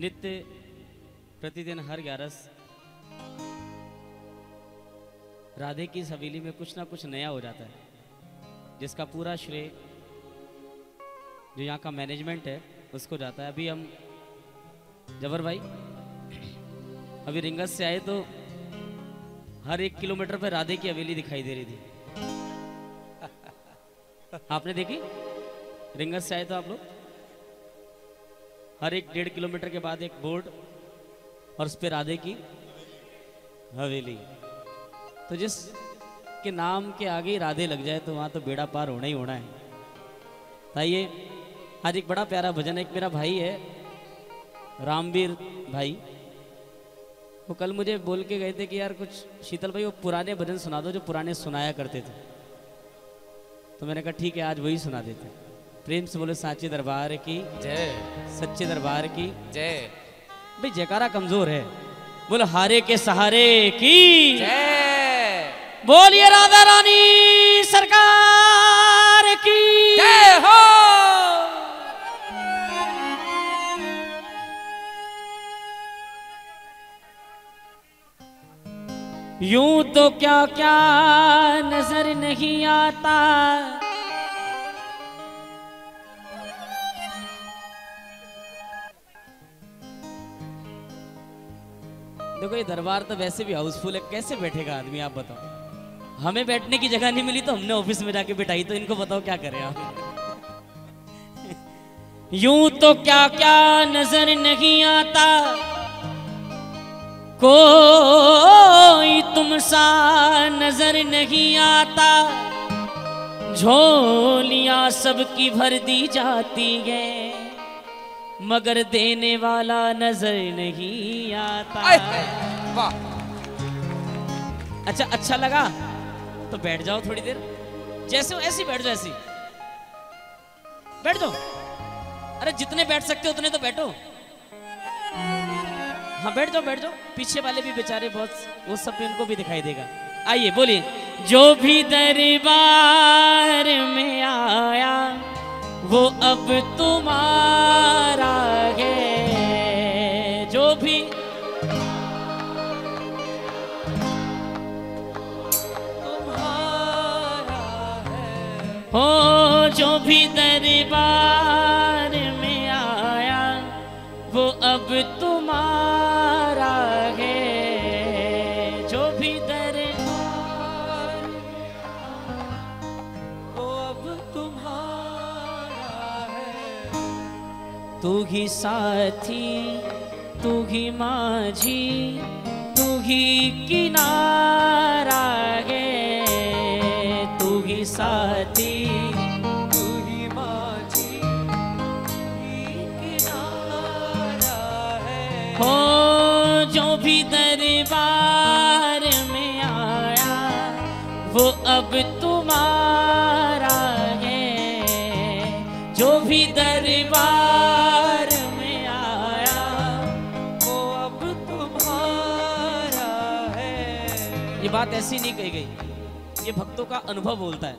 नित्य प्रतिदिन हर 11 राधे की इस हवेली में कुछ ना कुछ नया हो जाता है, जिसका पूरा श्रेय जो यहाँ का मैनेजमेंट है उसको जाता है। अभी हम जबर भाई अभी रिंगस से आए तो हर 1 किलोमीटर पे राधे की हवेली दिखाई दे रही थी। आपने देखी? रिंगस से आए तो आप लोग हर 1-1.5 किलोमीटर के बाद एक बोर्ड और उस पे राधे की हवेली। तो जिस के नाम के आगे राधे लग जाए तो वहां तो बेड़ा पार होना ही होना है। आइए आज एक बड़ा प्यारा भजन है। एक मेरा भाई है रामवीर भाई, वो कल मुझे बोल के गए थे कि यार कुछ शीतल भाई वो पुराने भजन सुना दो जो पुराने सुनाया करते थे। तो मैंने कहा ठीक है आज वही सुना देते। प्रेम से बोले साचे दरबार की जय, सच्चे दरबार की जय। भाई जयकारा कमजोर है, बोलो हारे के सहारे की जय, बोलिए राधा रानी सरकार की जय हो। यूं तो क्या क्या नजर नहीं आता, देखो ये दरबार तो वैसे भी हाउसफुल है, कैसे बैठेगा आदमी आप बताओ। हमें बैठने की जगह नहीं मिली तो हमने ऑफिस में जाके बिठाई, तो इनको बताओ क्या करें आप। यूं तो क्या क्या नजर नहीं आता, कोई तुम सा नजर नहीं आता, झोलियां सबकी भर दी जाती है मगर देने वाला नजर नहीं आता। वाह, अच्छा लगा तो बैठ जाओ थोड़ी देर, जैसे हो ऐसे बैठ जाओ, ऐसे बैठ जाओ। अरे जितने बैठ सकते हो उतने तो बैठो। हाँ बैठ जाओ। पीछे वाले भी बेचारे बहुत, वो सब भी उनको भी दिखाई देगा। आइए बोलिए, जो भी दरबार में आया वो अब तुम्हारा है, जो भी तुम्हारा है, हो जो भी दरबार में आया वो अब तुम्हारा है, जो भी दरबार वो अब तुम्हारा है। तू ही साथी, तू ही माझी, तू ही किनारा है, तू ही साथी, तू ही माझी, तू ही किनारा है, हो जो भी दरबार में आया वो अब तुम्हारा है, जो भी दरबार में आया वो अब तुम्हारा है। ये बात ऐसी नहीं कही गई, ये भक्तों का अनुभव बोलता है।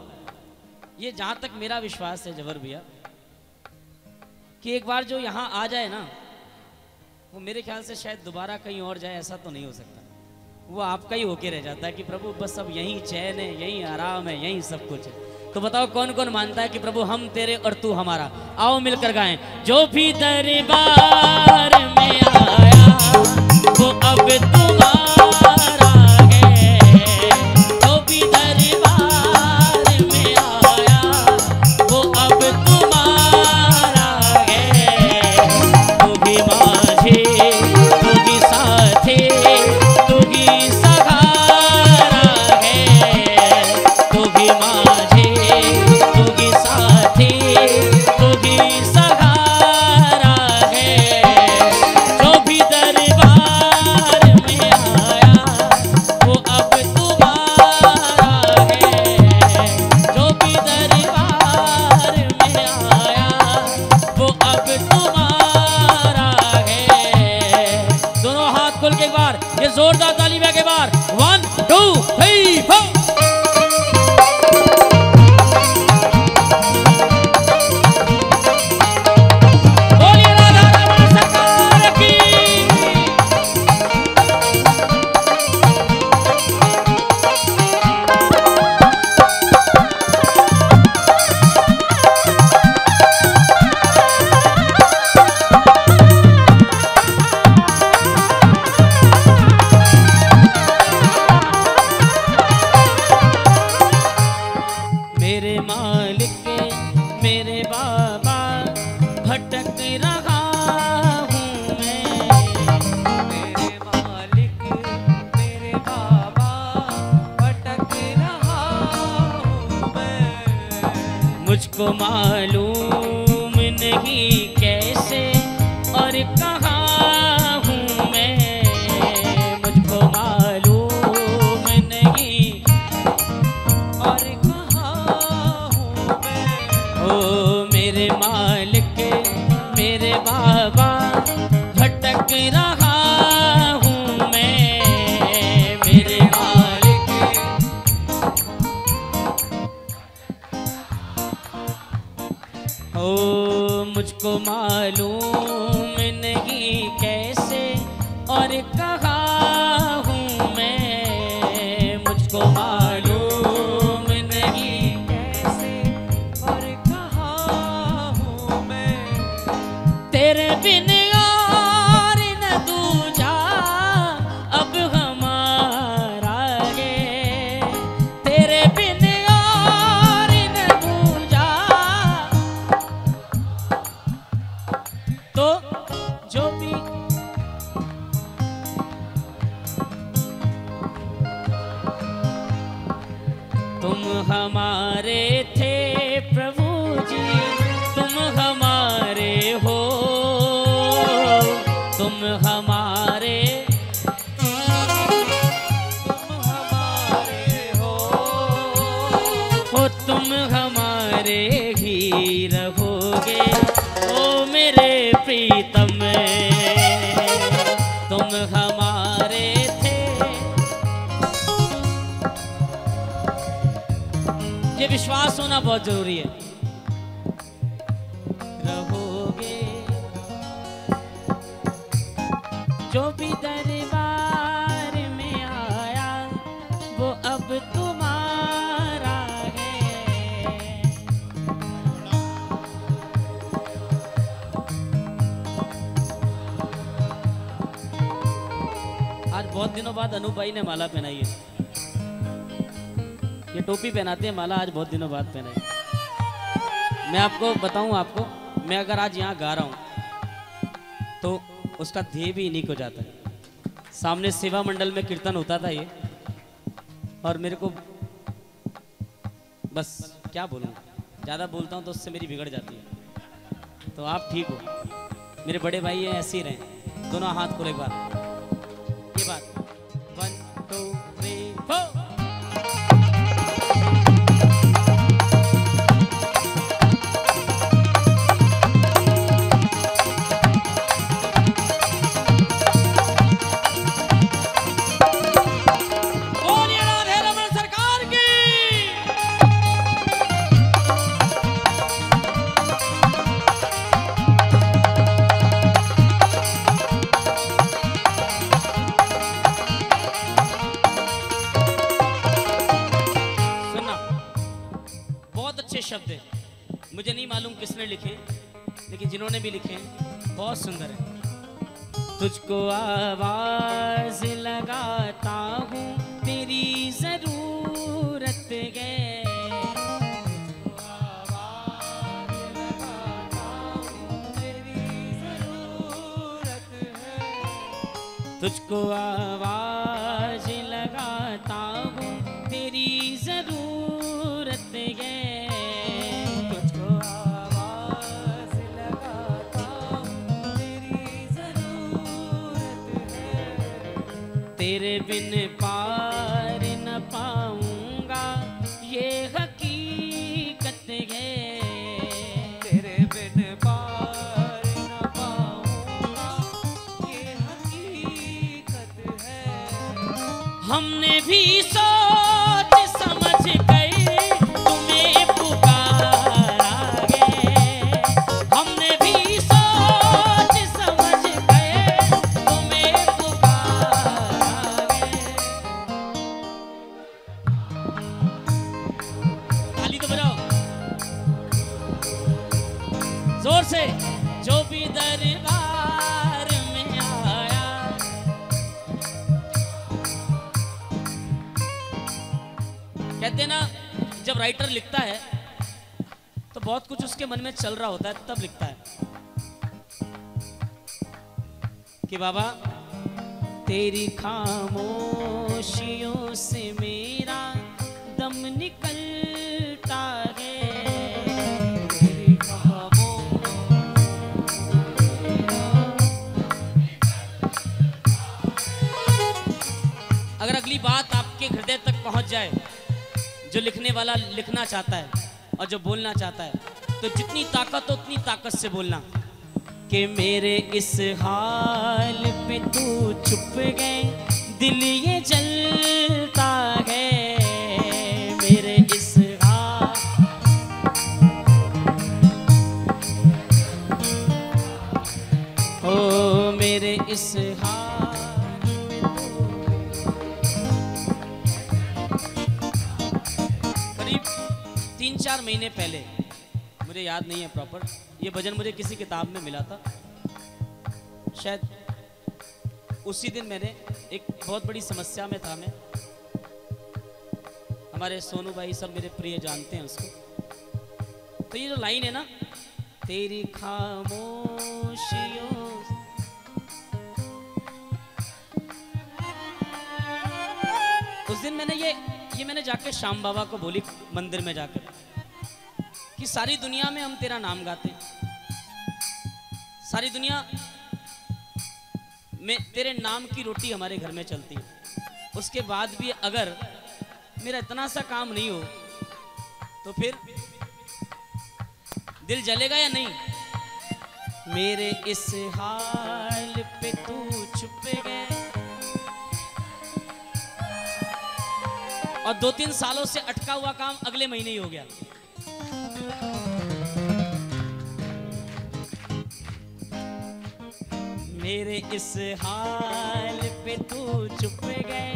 ये जहां तक मेरा विश्वास है जबर भैया कि एक बार जो यहाँ आ जाए ना, वो मेरे ख्याल से शायद दोबारा कहीं और जाए ऐसा तो नहीं हो सकता। वो आपका ही होके रह जाता है कि प्रभु बस अब यहीं चैन है, यहीं आराम है, यहीं सब कुछ है। तो बताओ कौन कौन मानता है कि प्रभु हम तेरे और तू हमारा। आओ मिलकर गाएं, जो भी दरबार में आया वो अब तुम्हारा है, जो भी दरबार में आया वो अब तुम्हारा है, तू भी माझे, तू भी साथी, तू भी सहारा है, तू भी माझे, तू भी साथी, तू भी सहारा है। मालिक मेरे बाबा भटक रहा हूँ मैं। मेरे मालिक मेरे बाबा भटक रहा हूँ मैं। मुझको मालूम नहीं कैसे और कहाँ हूँ मैं। मुझको मालूम नहीं और कहाँ हूँ मैं। ओ मेरे मालिक मेरे बाबा भटक रहा हूँ मैं। मेरे मालिक ओ मुझको मालूम नहीं कैसे और कहाँ हूँ मैं। मुझको मालूम नहीं कैसे और कहाँ हूँ मैं। तेरे बिन और न दूजा अब हमारा है। तेरे बिन और न दूजा तो जो भी तुम हमारे थे प्रभु जी, तुम हमारे हो। तुम हमारे हो, तुम हमारे ही रहोगे ओ मेरे प्रीतम। तुम हमारे थे। ये विश्वास होना बहुत जरूरी है। रहोगे जो भी दरबार में आया वो अब तुम्हारा है। आज बहुत दिनों बाद अनूप भाई ने माला पहनाई है। ये टोपी पहनाते हैं, माला आज बहुत दिनों बाद पहनाई। मैं आपको बताऊं, आपको मैं अगर आज यहाँ गा रहा हूँ तो उसका ध्येय भी इन्हीं को जाता है। सामने सेवा मंडल में कीर्तन होता था ये, और मेरे को बस क्या बोलूँ, ज़्यादा बोलता हूँ तो उससे मेरी बिगड़ जाती है। तो आप ठीक हो, मेरे बड़े भाई हैं, ऐसे ही रहें। दोनों हाथ खोले एक बार, ये बात 1 2 3 4। शब्द है, मुझे नहीं मालूम किसने लिखे, लेकिन जिन्होंने भी लिखे हैं बहुत सुंदर है। तुझको आवाज लगाता हूँ तेरी जरूरत है। तुझको आवाज लगाता हूँ तेरी जरूरत है। तेरे बिन पार न पाऊंगा ये हकीकत है। तेरे बिन पार न पाऊंगा ये हकीकत है। हमने भी सोच समझ कर तुम्हें पुकारा है। हमने भी सोच समझ कर तुम्हें जोर से, जो भी दरबार में आया। कहते ना, जब राइटर लिखता है बहुत कुछ उसके मन में चल रहा होता है, तब लिखता है कि बाबा तेरी खामोशियों से मेरा दम निकलता है, तेरी अगर अगली बात आपके हृदय तक पहुंच जाए, जो लिखने वाला लिखना चाहता है और जो बोलना चाहता है, तो जितनी ताकत हो उतनी ताकत से बोलना कि मेरे इस हाल पे तू चुप गए, दिल ये जलता है, मेरे इस हाल ओ मेरे इस हाल पे तू। करीब 3-4 महीने पहले, मुझे याद नहीं है प्रॉपर, ये भजन मुझे किसी किताब में मिला था, शायद उसी दिन मैंने एक बहुत बड़ी समस्या में था मैं, हमारे सोनू भाई सब मेरे प्रिय जानते हैं उसको। तो ये जो लाइन है ना, तेरी खामोशियों, उस दिन मैंने ये मैंने जाके श्याम बाबा को बोली मंदिर में जाकर कि सारी दुनिया में हम तेरा नाम गाते, सारी दुनिया में तेरे नाम की रोटी हमारे घर में चलती है, उसके बाद भी अगर मेरा इतना सा काम नहीं हो तो फिर दिल जलेगा या नहीं। मेरे इस हाल पे तू छुप गए, और 2-3 सालों से अटका हुआ काम अगले महीने ही हो गया। मेरे इस हाल पे तू चुप गए,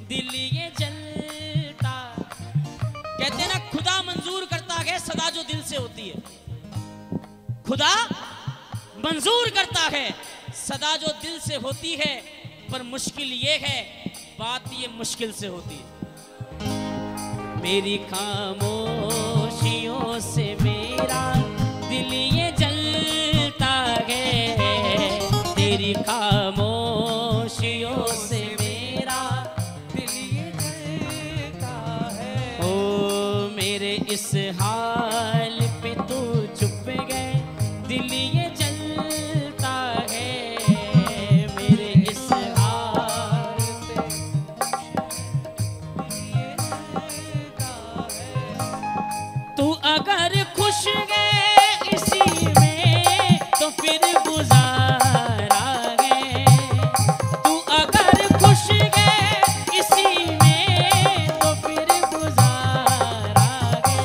दिल ये जलता। कहते हैं ना, खुदा मंजूर करता है सदा जो दिल से होती है, खुदा मंजूर करता है सदा जो दिल से होती है, पर मुश्किल ये है, बात ये मुश्किल से होती है। मेरी खामोशियों से मेरा दिल ये जलता है, तेरी खामोशियों से मेरा दिल ये जलता है। ओ मेरे इस हाल पे तू चुप गए, दिल ये जलता है, मेरे इस हाल पे ये जलता है। तू अगर खुश गए इसी में तो फिर गुजारा है, तू अगर खुश गए इसी में तो फिर गुजारा है।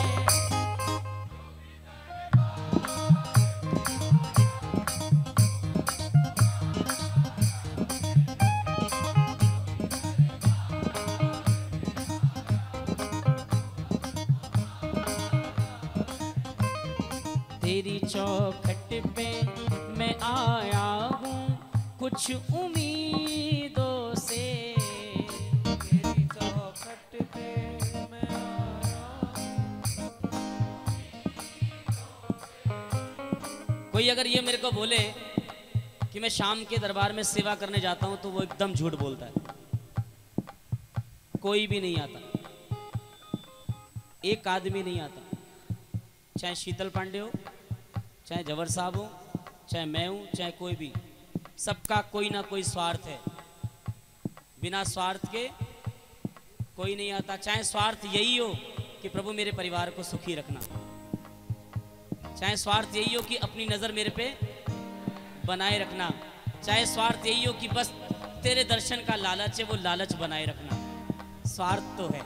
तेरी चौखट पे मैं आया हूँ कुछ उम्मीदों से, तेरी चौखट पे मैं आया हूँ। कोई अगर ये मेरे को बोले कि मैं शाम के दरबार में सेवा करने जाता हूँ तो वो एकदम झूठ बोलता है। कोई भी नहीं आता, एक आदमी नहीं आता, चाहे शीतल पांडे हो, चाहे जवर साहब हो, चाहे मैं हूं, चाहे कोई भी, सबका कोई ना कोई स्वार्थ है। बिना स्वार्थ के कोई नहीं आता। चाहे स्वार्थ यही हो कि प्रभु मेरे परिवार को सुखी रखना, चाहे स्वार्थ यही हो कि अपनी नजर मेरे पे बनाए रखना, चाहे स्वार्थ यही हो कि बस तेरे दर्शन का लालच है, वो लालच बनाए रखना। स्वार्थ तो है।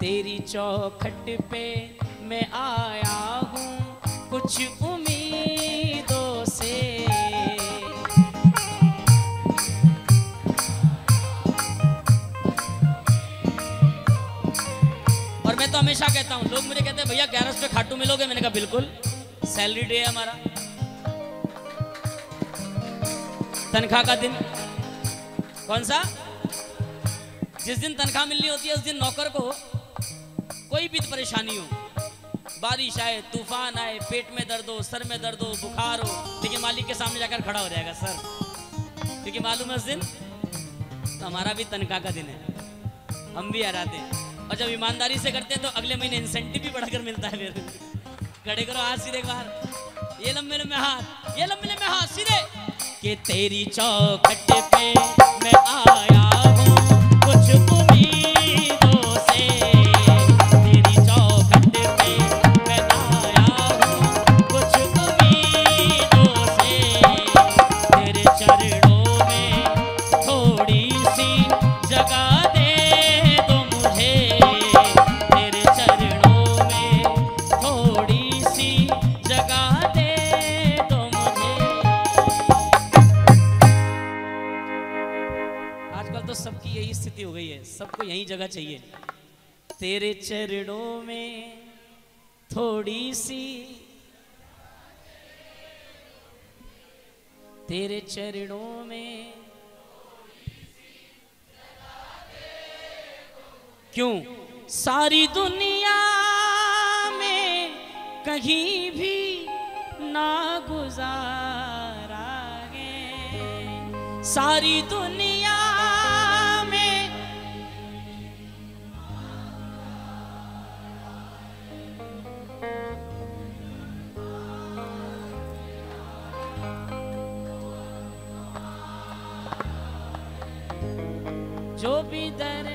तेरी चौखट पे मैं आया हूँ कुछ उम्मीदों से, और मैं तो हमेशा कहता हूँ, लोग मुझे कहते हैं भैया 11 पे खाटू मिलोगे, मैंने कहा बिल्कुल, सैलरी डे है हमारा, तनख्वाह का दिन। कौन सा? जिस दिन तनख्वाह मिलनी होती है उस दिन नौकर को कोई भी परेशानी हो, बारिश आए, तूफान आए, पेट में दर्द हो, सर में दर्द हो, बुखार हो, लेकिन मालिक के सामने जाकर खड़ा हो जाएगा सर, क्योंकि मालूम है उस दिन तो हमारा भी तनख्वाह का दिन है, हम भी हराते हैं। और जब ईमानदारी से करते हैं तो अगले महीने इंसेंटिव भी बढ़कर मिलता है। फिर खड़े करो हाथ सीधे बाहर, ये लंबे लंबे हाथ, ये लंबे लंबे हाथ सीधे। कि तेरी चौखट पे मैं आया हूँ कुछ उम्मीदों से, तेरी चौखट पे मैं आया हूँ कुछ उम्मीदों से, तेरे चरणों में थोड़ी सी जगह दे दो मुझे, तेरे चरणों में थोड़ी सी जगह दे दो मुझे। आजकल तो सबकी यही स्थिति हो गई है, सबको यही जगह चाहिए। तेरे चरणों में थोड़ी सी, तेरे चरणों में क्यों सारी दुनिया में कहीं भी ना गुजारा है, सारी दुनिया में जो भी दर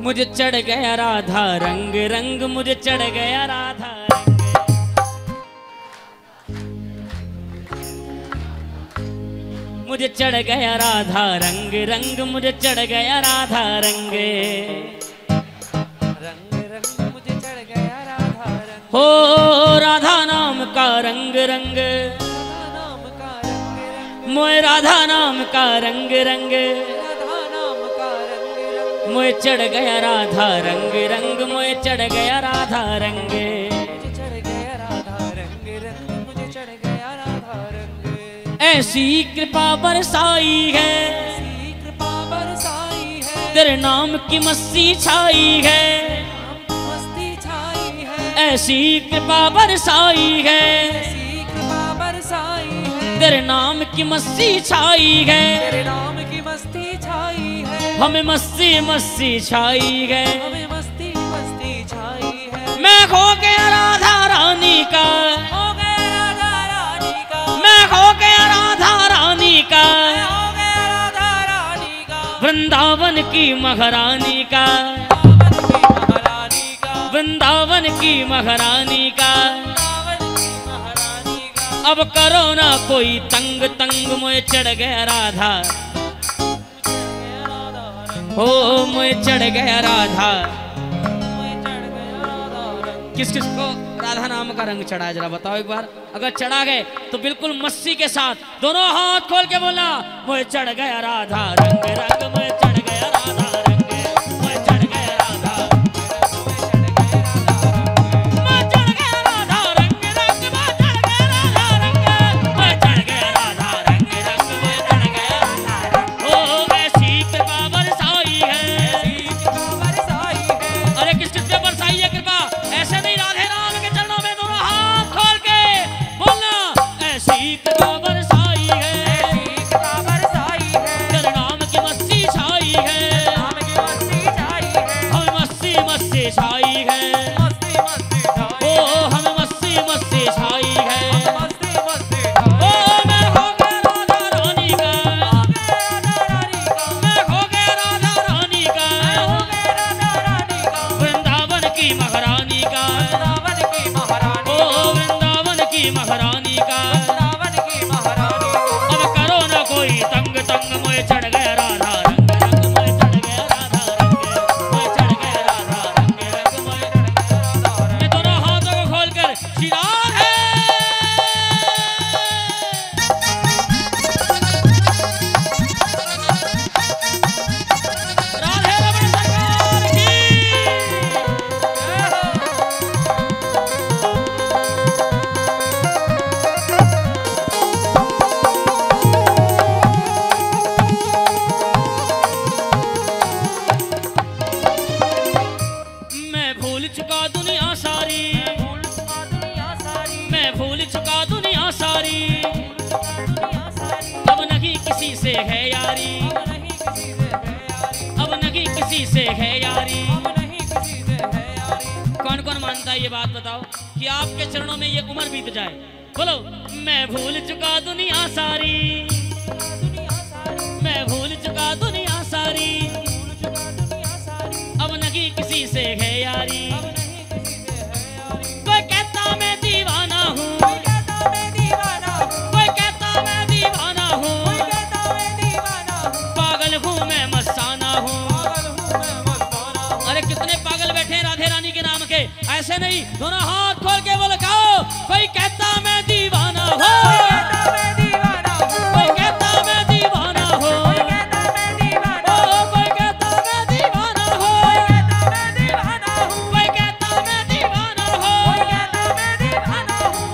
मुझे चढ़ गया राधा रंग रंग, मुझे चढ़ गया राधा रंग, मुझे चढ़ गया राधा रंग रंग, मुझे चढ़ गया राधा रंग, रंग रंग मुझे चढ़ गया राधा रंग, हो राधा नाम का रंग रंग, राधा नाम का रंग रंग, मोए राधा नाम का रंग रंग, राधा नाम का रंग रंग, मोए चढ़ गया राधा रंग रंग, मोए चढ़ गया राधा रंग। मुझे चढ़ गया राधा रंग रंग, मुझे चढ़ गया राधा रंग। ऐसी कृपा बरसाई है, ऐसी कृपा बरसाई है, तेरे नाम की मस्ती छाई है, मस्ती छाई है, ऐसी कृपा बरसाई है, ऐसी कृपा बरसाई है, तेरे नाम की मस्ती छाई है, तेरे नाम की मस्ती छाई है, हमें मस्ती मस्ती छाई है, हमें मस्ती मस्ती छाई है। मैं खो गया राधा रानी का, हो गया राधा रानी का, मैं खो गया राधा रानी का, हो गया राधा रानी का, वृंदावन की महारानी का, वृंदावन की महारानी का, वृंदावन की महारानी का। वृंदावन की महारानी का। अब करो ना कोई तंग तंग, मोए चढ़ गया राधा, हो मोए चढ़ गया राधा। किस किस को राधा नाम का रंग चढ़ा है जरा बताओ एक बार, अगर चढ़ा गए तो बिल्कुल मस्ती के साथ दोनों हाथ खोल के बोलना, मोए चढ़ गया राधा रंग रंग, मोए चढ़ गया राधा रंग, मोए चढ़ गया राधा, मोए चढ़ गया राधा रंग रंग, मोए चढ़ गया राधा रंग, मोए चढ़ गया राधा रंग रंग, मोए चढ़ गया राधा रंग। ओ ऐसी कृपा बरसाई है, अरे किस किस पे बरसाई है कृपा, ऐसे नहीं राधे राम के चरणों में दोनों हाथ खोल के बोलना, ऐसी कृपा बरसाई है, तेरे नाम की मस्ती है यारी, अब नहीं किसी से है यारी। कौन कौन मानता है ये बात बताओ कि आपके चरणों में ये उम्र बीत जाए? बोलो। मैं भूल चुका दुनिया सारी, दुनिया सारी, मैं भूल चुका दुनिया सारी, भूल चुका दुनिया सारी, अब नहीं किसी से है यारी। अब नहीं किसी से है यारी। कोई कहता मैं दीवाना हूँ, कोई कहता मैं दीवाना हूँ, कोई कहता मैं दीवाना हूँ, कोई कहता मैं दीवाना हूँ, पागल हूँ मैं मस्ताना हूँ। पागल हूँ मैं मस्ताना हूँ। अरे कितने पागल बैठे हैं राधे रानी के नाम के, ऐसे नहीं, दोनों हाथ खोल के बोलो गाओ। कोई कहता मैं दीवाना हो, कोई कहता मैं दीवाना हूँ, कोई कहता मैं दीवाना हो, कोई कहता मैं दीवाना हूँ, कोई कहता मैं दीवाना हो, कोई कहता मैं दीवाना हूँ, कोई कहता मैं दीवाना हो। कोई कहता मैं दीवाना हूँ।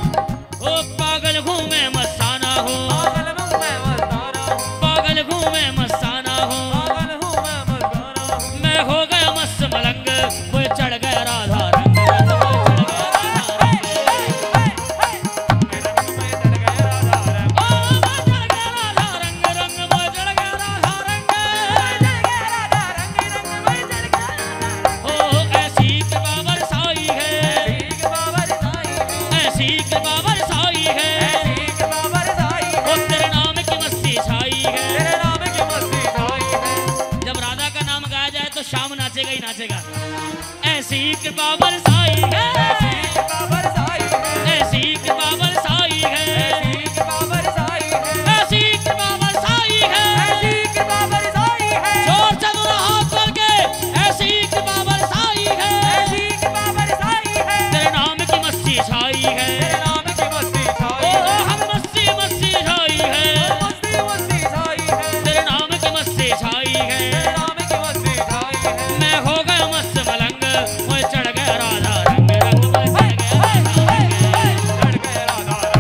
ओ पागल हूँ मैं मस्ताना हूँ, पागल हूँ मैं मस्ताना हूँ, पागल हूँ मैं मस्ताना हूँ। पागल हूँ मैं मस्ताना हूँ। मैं हो गया मस्त मलंग, वो चढ़ गया राधा रंग, रंग वो चढ़ गया राधा रंग। ओ वो चढ़ गया राधा रंग, रंग वो चढ़ गया राधा रंग। ओ ऐसी कृपा बरसाई है, ऐसी कृपा बरसाई है, ओ तेरे नाम की मस्ती छाई है। जब राधा का नाम गाया जाए तो शाम नाचेगा ही नाचेगा। ऐसी कृपा बरसाई है, ऐसी कृपा बरसाई है, ऐसी कृपा बरसाई है। जोर से दोनों हाथ खोल के, ऐसी कृपा बरसाई है, तेरे नाम की मस्ती छाई है। ओ हम मस्ती मस्ती छाई है, तेरे नाम की मस्ती छाई है। मैं हो गया मस्त मलंग, वो चढ़ गया राधा रंग, रंग वो चढ़ गया राधा रंग,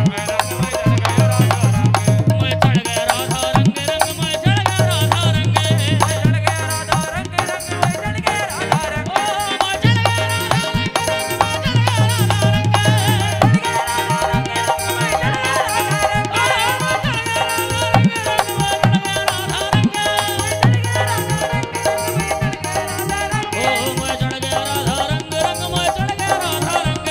वो चढ़ गया राधा रंग, रंग वो चढ़ गया राधा रंग। ओ वो चढ़ गया राधा रंग, रंग वो चढ़ गया राधा रंग।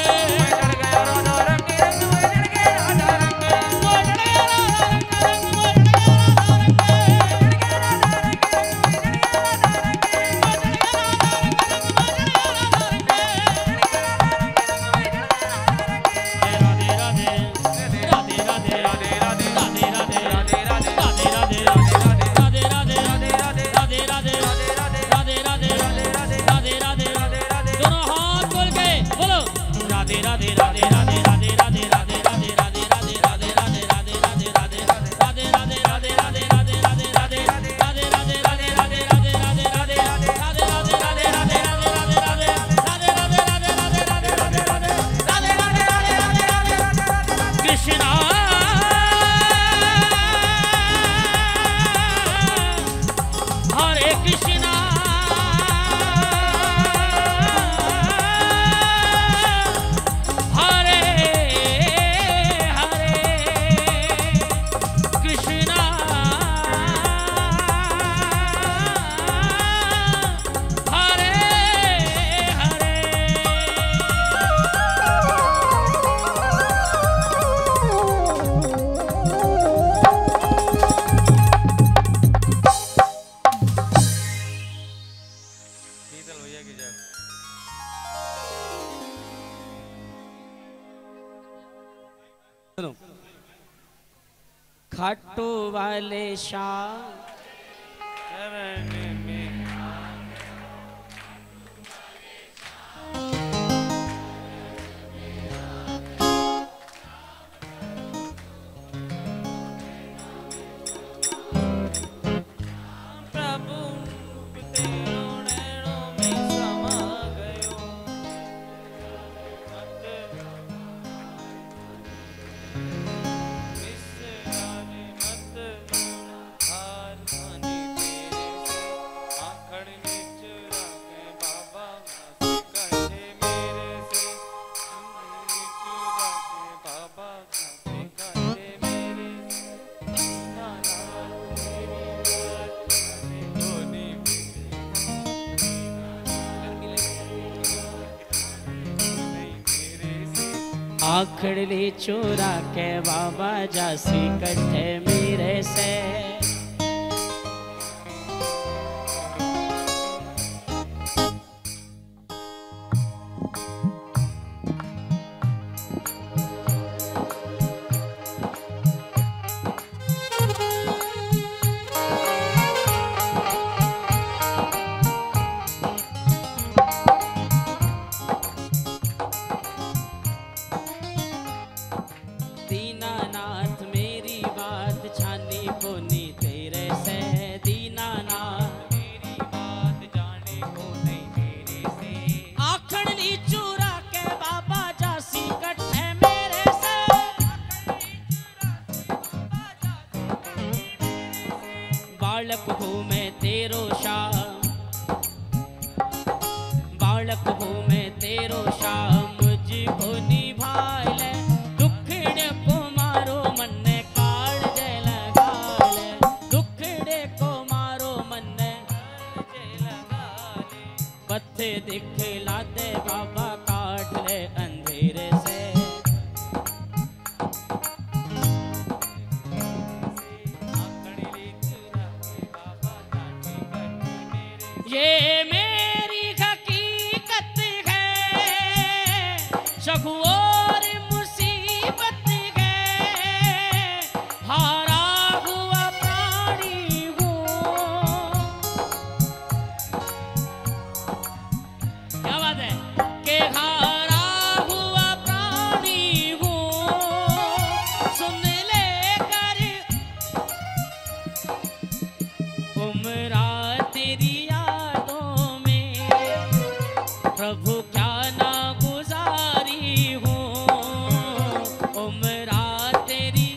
खाटू वाले शाह हार आखड़ ले चोरा के बाबा जासी कट्ठे मेरे से। दीनानाथ मेरी बात छानी कोनी तेरे से। दीनानाथ मेरी बात जाने को नहीं तेरे से। आखड़ ली चूरा के बाबा जासी कट्ठे मेरे से। बालक घूमे तेरो शाम, बालक घूमे तेरो शाम, मुझको निभाए ले दुखड़े को मारो मन्ने काल जय लगा ले। दुखड़े को मारो मन्ने जय लगा ले। पत्ते दिखला दे बाबा काट ले अंधेरे से। ये मेरी हकीकत है, शगु और मुसीबत है। हारा हुआ प्राणी हूँ। क्या बात है कि हारा हुआ प्राणी हूँ। सुन ले कर उम्रा तेरी यादों में, प्रभु क्या ना गुजारी हूँ। उम्रा तेरी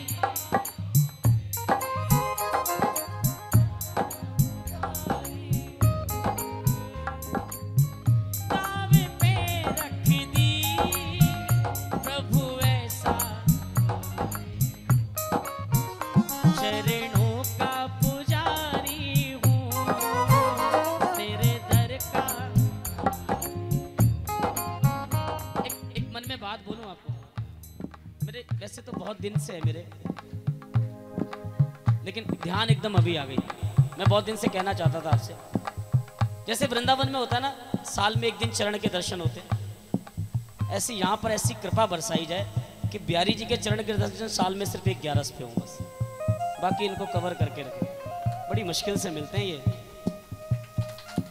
दावे पे रख दी प्रभु ऐसा। चरणों का पुजारी हूँ, तेरे दर का। एक मन में बात बोलूं आपको। मेरे वैसे तो बहुत दिन से है मेरे, लेकिन ध्यान एकदम अभी आ गई। मैं बहुत दिन से कहना चाहता था आपसे। जैसे वृंदावन में होता है ना, साल में एक दिन चरण के दर्शन होते हैं, ऐसे यहाँ पर ऐसी कृपा बरसाई जाए कि बिहारी जी के चरण के दर्शन साल में सिर्फ एक 11 पे हों बस। बाकी इनको कवर करके रखें, बड़ी मुश्किल से मिलते हैं ये।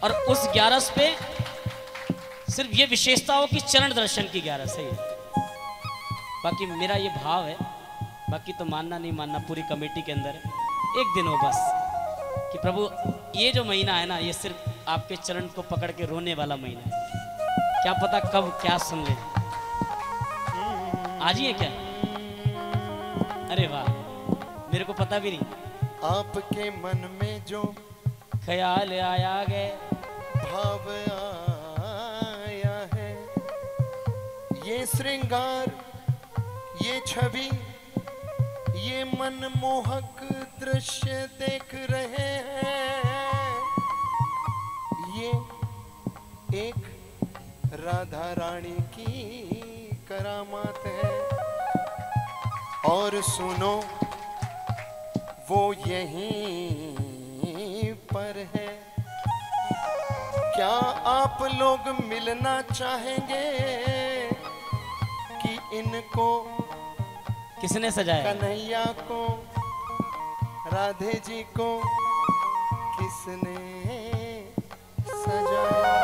और उस 11 पे सिर्फ ये विशेषता हो कि चरण दर्शन की 11 है। बाकी मेरा ये भाव है, बाकी तो मानना नहीं मानना पूरी कमेटी के अंदर है। एक दिन हो बस कि प्रभु ये जो महीना है ना, ये सिर्फ आपके चरण को पकड़ के रोने वाला महीना है। क्या पता कब क्या सुन ले। आज ही है क्या? अरे वाह, मेरे को पता भी नहीं। आपके मन में जो ख्याल आया गए, भाव आया है, ये श्रृंगार, ये छवि, ये मनमोहक दृश्य देख रहे हैं, ये एक राधा रानी की करामात है। और सुनो, वो यहीं पर है। क्या आप लोग मिलना चाहेंगे कि इनको, किसने सजाया? कन्हैया को, राधे जी को किसने सजाया?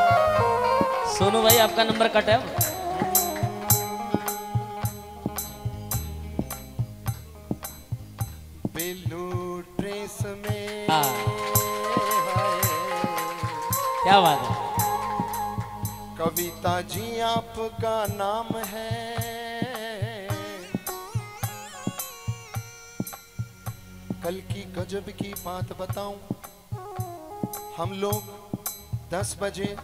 सोनू भाई आपका नंबर कट है। ब्लू ड्रेस में हाँ। हाय। क्या बात है। कविता जी आपका नाम है। कल की गजब की बात बताऊं, हम लोग 10 बजे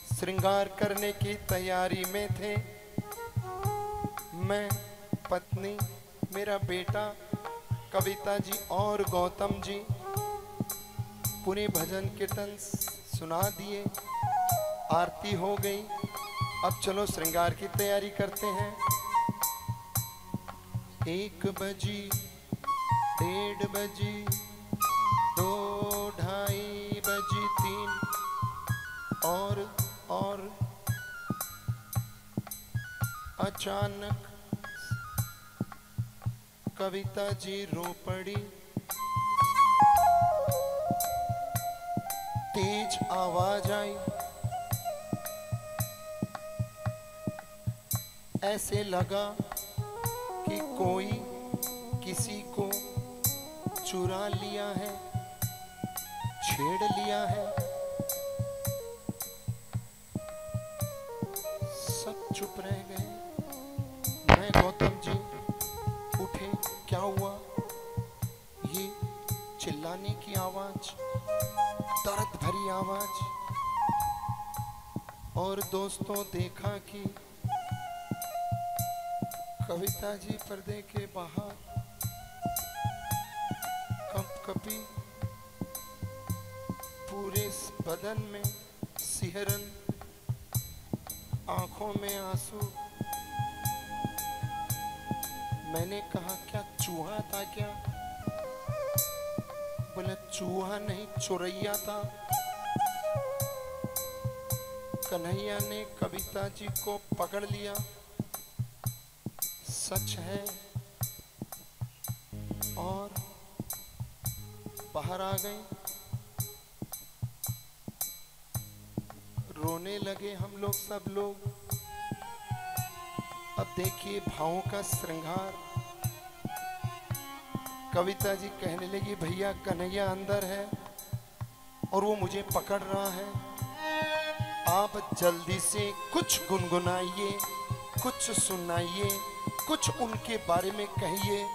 श्रृंगार करने की तैयारी में थे। मैं, पत्नी, मेरा बेटा, कविता जी और गौतम जी पूरे भजन कीर्तन सुना दिए। आरती हो गई, अब चलो श्रृंगार की तैयारी करते हैं। 1 बजी, 1:30 बजी, 2, 2:30 बजी, 3 और अचानक कविता जी रो पड़ी। तेज आवाज आई, ऐसे लगा कि कोई किसी को चुरा लिया है, छेड़ लिया है। सब चुप रह गए। मैं गौतम जी उठे, क्या हुआ? ये चिल्लाने की आवाज, दर्द भरी आवाज। और दोस्तों देखा कि कविता जी पर्दे के बाहर कपकपी, पूरे बदन में सिहरन, आंखों में आंसू। मैंने कहा क्या चूहा था क्या? बोले चूहा नहीं, चुरैया था। कन्हैया ने कविता जी को पकड़ लिया। सच है। और बाहर आ गए। रोने लगे हम लोग, सब लोग। अब देखिए भावों का श्रृंगार। कविता जी कहने लगी भैया कन्हैया अंदर है और वो मुझे पकड़ रहा है, आप जल्दी से कुछ गुनगुनाइए, कुछ सुनाइए, कुछ उनके बारे में कहिए।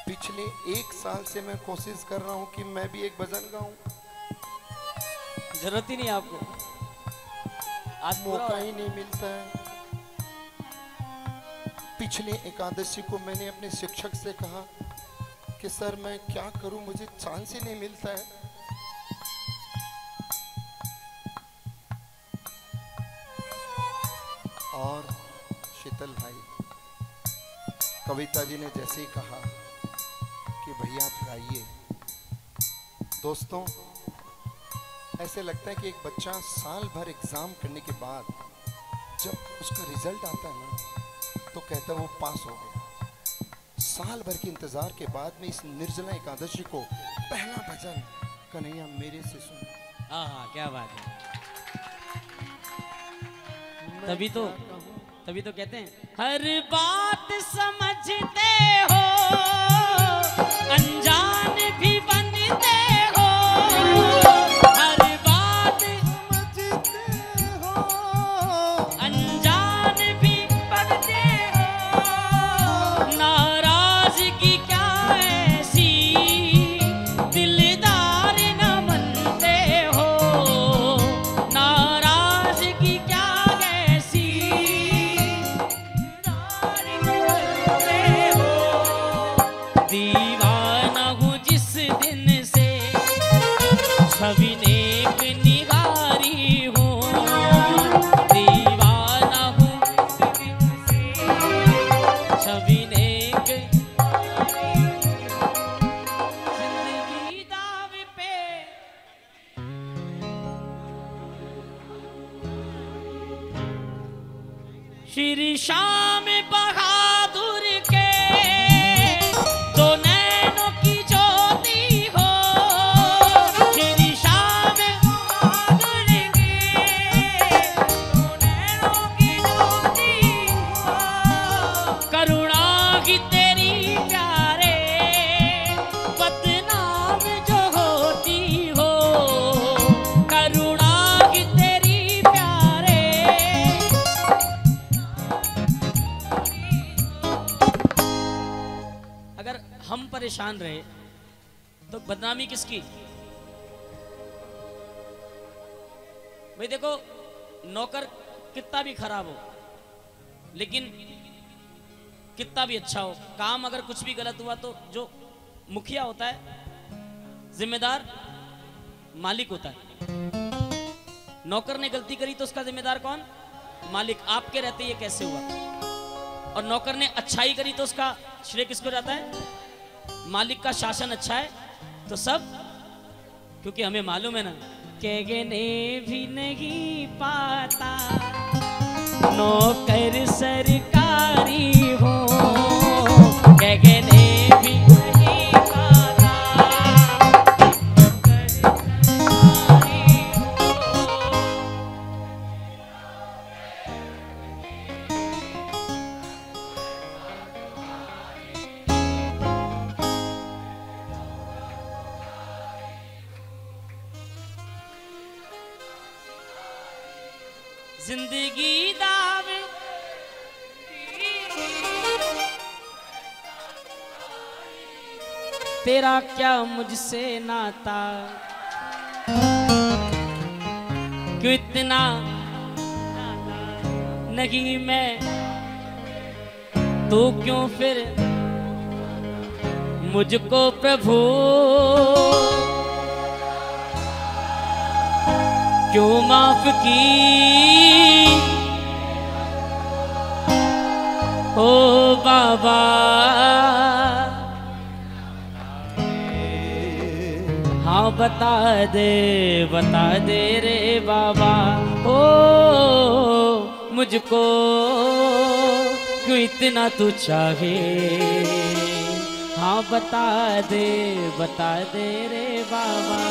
पिछले 1 साल से मैं कोशिश कर रहा हूं कि मैं भी एक भजन गाऊं। जरूरत ही नहीं आपको, आज मौका ही नहीं मिलता है। पिछले एकादशी को मैंने अपने शिक्षक से कहा कि सर मैं क्या करूं, मुझे चांस ही नहीं मिलता है। और शीतल भाई, कविता जी ने जैसे ही कहा कि भैया आप गाइए, दोस्तों ऐसे लगता है कि एक बच्चा साल भर एग्जाम करने के बाद जब उसका रिजल्ट आता है ना, तो कहता है वो पास हो गया। साल भर के इंतजार के बाद में इस निर्जला एकादशी को पहला भजन कन्हैया मेरे से सुन। हाँ, क्या बात है। तभी तो कहते हैं हर बात समझते हो, अनजान भी बनते हो। हर बात समझते हो, अनजान भी बनते हो। नाराजगी क्या ऐसी, दिलदार न बनते हो। नाराजगी क्या दीवाना हूँ जिस दिन से, छवि नेक निगारी हूँ। दीवाना हूँ जिस दिन से, छवि नेक। जिंदगी दाव पे श्री श्याम बहादुर के दो नैनों की ज्योति हो। श्री श्याम बहादुर के दो नैनों की ज्योति हो। करुणा की तेरी प्यारे, बदनाम जो होती हो। करुणा की तेरी प्यारे, अगर हम परेशान रहे तो बदनामी किसकी? भाई देखो, नौकर कितना भी खराब हो, लेकिन कितना भी अच्छा हो, काम अगर कुछ भी गलत हुआ तो जो मुखिया होता है, जिम्मेदार, मालिक होता है। नौकर ने गलती करी तो उसका जिम्मेदार कौन? मालिक। आपके रहते ये कैसे हुआ? और नौकर ने अच्छाई करी तो उसका श्रेय किसको जाता है? मालिक का शासन अच्छा है तो सब, क्योंकि हमें मालूम है ना, कहने भी नहीं पाता नौकर सरकारी हो, कहने भी नहीं पाता नौकर सरकारी हो। जिंदगी दावे तेरा क्या मुझसे नाता, क्यों इतना नहीं मैं, तो क्यों फिर मुझको प्रभु क्यों माफ की ओ बाबा, हाँ बता दे रे बाबा, ओ मुझको क्यों इतना तू चाहे, हाँ बता दे रे बाबा।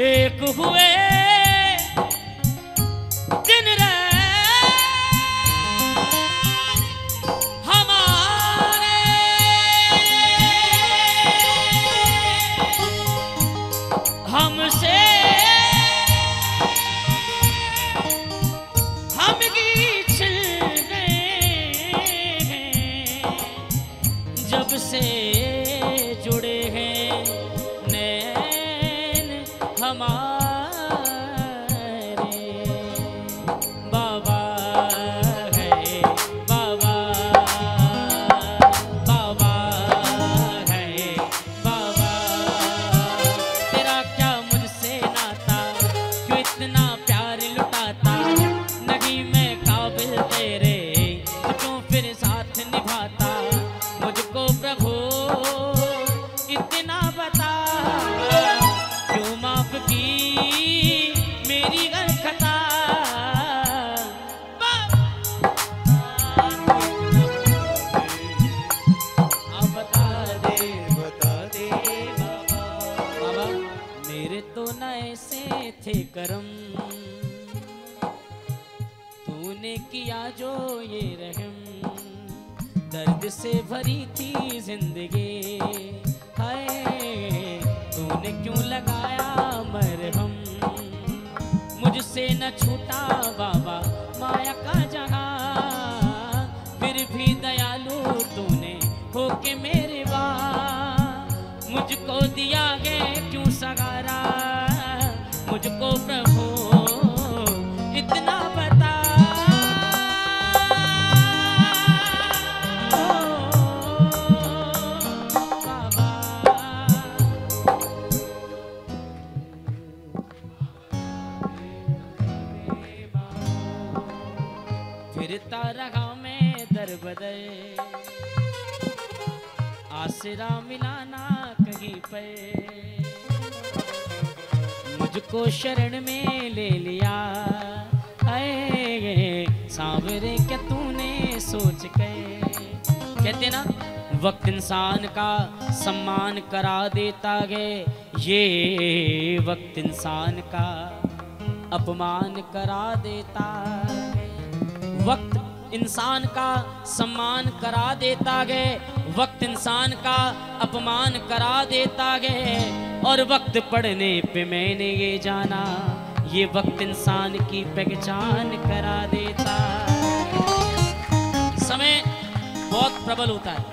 एक हुए दिन हमारे, हमसे हम छिल गए हैं, जब से जुड़े हैं नैन हमारे, बाबा है बाबा, बाबा है बाबा, तेरा क्या मुझसे नाता, क्यों इतना प्यार लुटाता, नहीं मैं काबिल तेरे तो क्यों फिर साथ निभाता, मुझको प्रभु इतना बता, क्यों माफ की मेरी गलखता, बता दे बाबा। बाबा मेरे तो न ऐसे थे करम, तूने किया जो ये रहम, दर्द से भरी थी जिंदगी, हाय तूने क्यों लगाया मरहम, मुझसे न छूटा बाबा माया का जहां, फिर भी दयालु तूने होके मेरे बा, मुझको दिया है क्यों सगारा, मुझको प्रभु इतना बता, फिरता रहा मैं दर बदर, आसरा मिला ना कहीं पर, मुझको शरण में ले लिया, आए सांवरे क्या तूने सोच के, कहते ना वक्त इंसान का सम्मान करा देता है, ये वक्त इंसान का अपमान करा देता है, वक्त इंसान का सम्मान करा देता है, वक्त इंसान का अपमान करा देता है। और वक्त पढ़ने पे मैंने ये जाना, ये वक्त इंसान की पहचान करा देता। समय बहुत प्रबल होता है।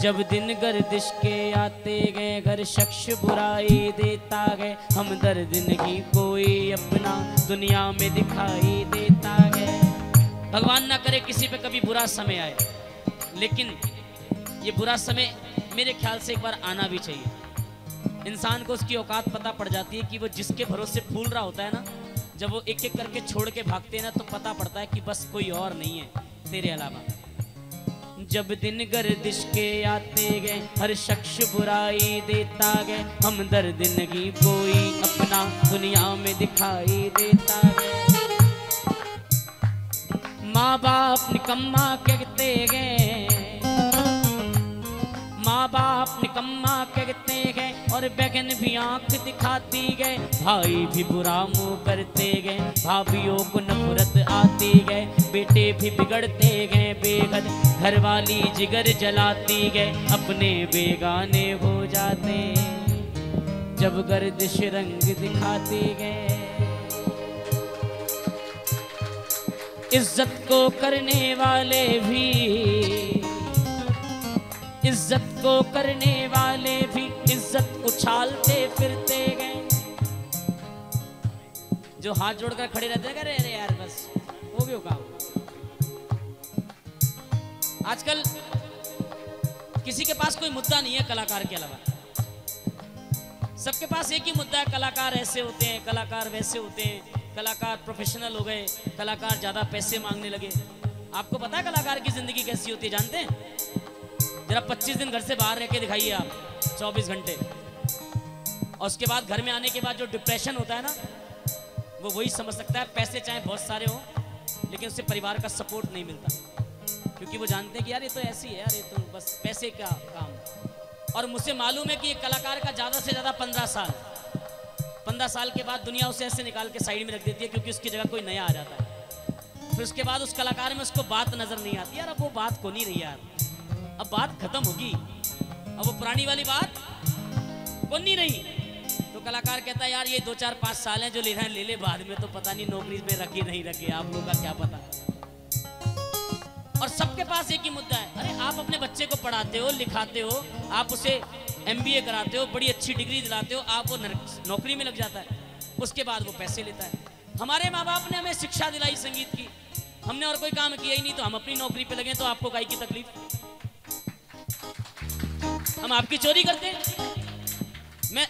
जब दिन गर्दिश के आते गए, घर शख्स बुराई देता गए, हम दर्द नहीं कोई अपना दुनिया में दिखाई देता गए। भगवान ना करे किसी पे कभी बुरा समय आए, लेकिन ये बुरा समय मेरे ख्याल से एक बार आना भी चाहिए। इंसान को उसकी औकात पता पड़ जाती है कि वो जिसके भरोसे फूल रहा होता है ना, जब वो एक एक करके छोड़ के भागते हैं ना, तो पता पड़ता है कि बस कोई और नहीं है तेरे अलावा। जब दिन गर्दिश के आते गए, हर शख्स बुराई देता गए, हम दर्द नहीं कोई अपना दुनिया में दिखाई देता गए। माँ बाप निकम्मा कहते गए, माँ बाप निकम्मा कहते गए, और बहन भी आंख दिखाती गए, भाई भी बुरा मुंह करते गए, भाभीियों को नफरत आती गए, बेटे भी बिगड़ते गए बेहद, घरवाली जिगर जलाती गए, अपने बेगाने हो जाते जब गर्दिश रंग दिखाती गए। इज्जत को करने वाले भी, इज्जत को करने वाले भी इज्जत उछालते फिरते गए। जो हाथ जोड़कर खड़े रहते हैं, अरे यार बस हो गया काम। आजकल किसी के पास कोई मुद्दा नहीं है कलाकार के अलावा। सबके पास एक ही मुद्दा है, कलाकार ऐसे होते हैं, कलाकार वैसे होते हैं, कलाकार प्रोफेशनल हो गए, कलाकार ज्यादा पैसे मांगने लगे। आपको पता है कलाकार की जिंदगी कैसी होती है, जानते हैं? जरा 25 दिन घर से बाहर रह के दिखाइए आप, 24 घंटे, और उसके बाद घर में आने के बाद जो डिप्रेशन होता है ना, वो वही समझ सकता है। पैसे चाहे बहुत सारे हो, लेकिन उससे परिवार का सपोर्ट नहीं मिलता, क्योंकि वो जानते हैं कि यार ये तो ऐसी है, यार ये तो बस पैसे का काम। और मुझे मालूम है कि ये कलाकार का ज़्यादा से ज़्यादा 15 साल के बाद दुनिया उसे ऐसे निकाल के साइड में रख देती है, क्योंकि उसकी जगह कोई नया आ जाता है। फिर उसके बाद उस कलाकार में उसको बात नज़र नहीं आती, यार अब वो बात को नहीं रही यार, अब बात खत्म होगी, अब वो पुरानी वाली बात को नहीं रही। तो कलाकार कहता है यार ये 2-4-5 साल हैं, जो ले रहे हैं ले ले, बाद में तो पता नहीं नौकरी पे रखे नहीं रखे, आप लोगों का क्या पता। और सबके पास एक ही मुद्दा है, अरे आप अपने बच्चे को पढ़ाते हो, लिखाते हो, आप उसे MBA कराते हो, बड़ी अच्छी डिग्री दिलाते हो, आप वो नौकरी में लग जाता है, उसके बाद वो पैसे लेता है। हमारे माँ बाप ने हमें शिक्षा दिलाई संगीत की, हमने और कोई काम किया ही नहीं, तो हम अपनी नौकरी पे लगे, तो आपको काहे की तकलीफ? हम आपकी चोरी करते हैं। मैं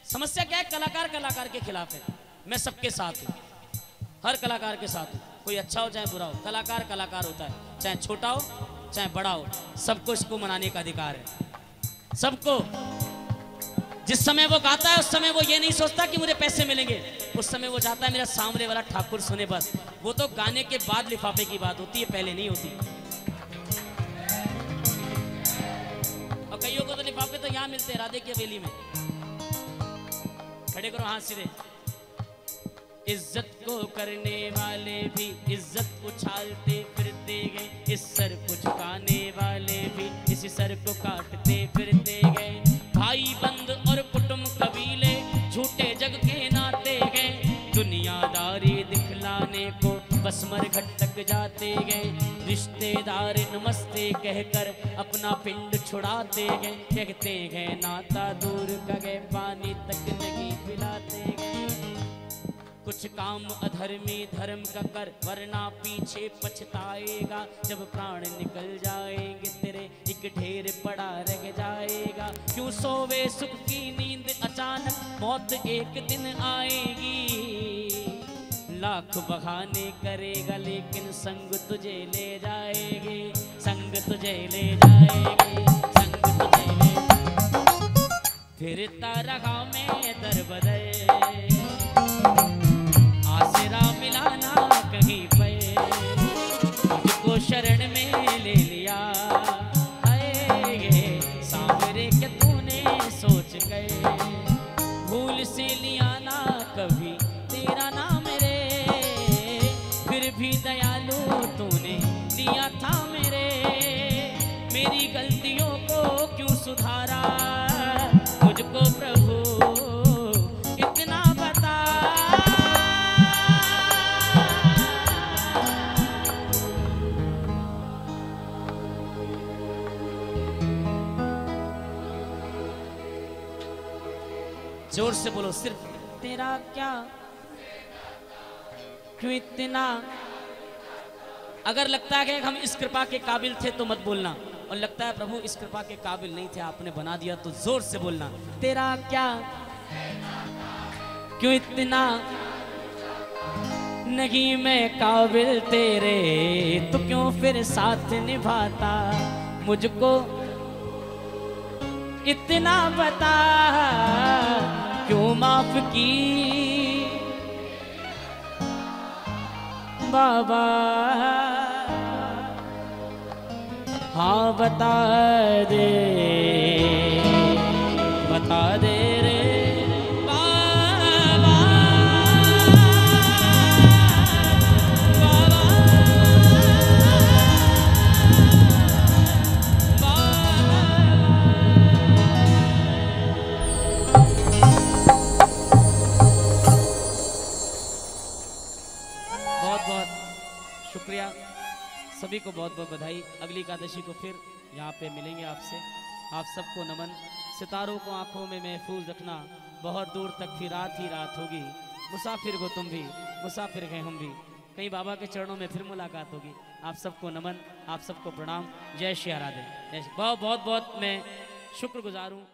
समस्या क्या है, कलाकार के खिलाफ है। मैं सबके साथ हूँ, हर कलाकार के साथ हूँ, कोई अच्छा हो चाहे बुरा हो, कलाकार होता है, चाहे छोटा हो चाहे बड़ा हो, सबको इसको मनाने का अधिकार है। सबको जिस समय वो गाता है, उस समय वो ये नहीं सोचता कि मुझे पैसे मिलेंगे, उस समय वो चाहता है मेरा सामने वाला ठाकुर सुने बस। वो तो गाने के बाद लिफाफे की बात होती है, पहले नहीं होती। और कईयों को तो लिफाफे तो यहाँ मिलते हैं, राधे की हवेली में। खड़े करो हाथ सीधे। इज्जत को करने वाले भी इज्जत उछालते फिरते गए, इस सर को झुकाने वाले भी इसी सर को काटते फिरते गए। भाई बंद और कुटुंब कबीले झूठे जग के नाते गए, दुनियादारी दिखलाने को बस मरघट तक जाते गए। रिश्तेदार नमस्ते कहकर अपना पिंड छुड़ाते गए, कहते गए नाता दूर का गए, पानी तक नहीं पिलाते गए। कुछ काम अधर्मी धर्म का कर, वरना पीछे पछताएगा, जब प्राण निकल जाएंगे तेरे एक ढेर पड़ा रह जाएगा। क्यों सोवे सुख की नींद, अचानक मौत एक दिन आएगी। लाख बहाने करेगा लेकिन संग तुझे ले जाएगी, संग तुझे ले जाएगी, संग तुझे ले जाएगी। फिरता रहा मैं दर बदर, आसरा मिलाना कहीं पे, मुझको शरण में ले लिया। ये सांवरे के तूने सोच गए, भूल से लिया ना कभी तेरा नाम रे, फिर भी दयालु तूने मेरी गलतियों को क्यों सुधारा, मुझको प्रभु इतना बता। जोर से बोलो, सिर्फ तेरा क्या क्यों इतना। अगर लगता है कि हम इस कृपा के काबिल थे तो मत बोलना, और लगता है प्रभु इस कृपा के काबिल नहीं थे, आपने बना दिया, तो जोर से बोलना, तेरा क्या क्यों इतना, नहीं मैं काबिल तेरे, तो क्यों फिर साथ निभाता, मुझको इतना बता, क्यों माफ की बाबा। हाँ बता दे रे बाबा, बहुत बहुत शुक्रिया, सभी को बहुत बहुत बधाई। अगली एकादशी को फिर यहाँ पे मिलेंगे आपसे। आप सबको नमन। सितारों को आंखों में महफूज रखना, बहुत दूर तक फिर रात ही रात होगी। मुसाफिर हो तुम भी, मुसाफिर हैं हम भी, कहीं बाबा के चरणों में फिर मुलाकात होगी। आप सबको नमन, आप सबको प्रणाम। जय श्री राधे। बहुत बहुत बहुत मैं शुक्रगुजार हूँ।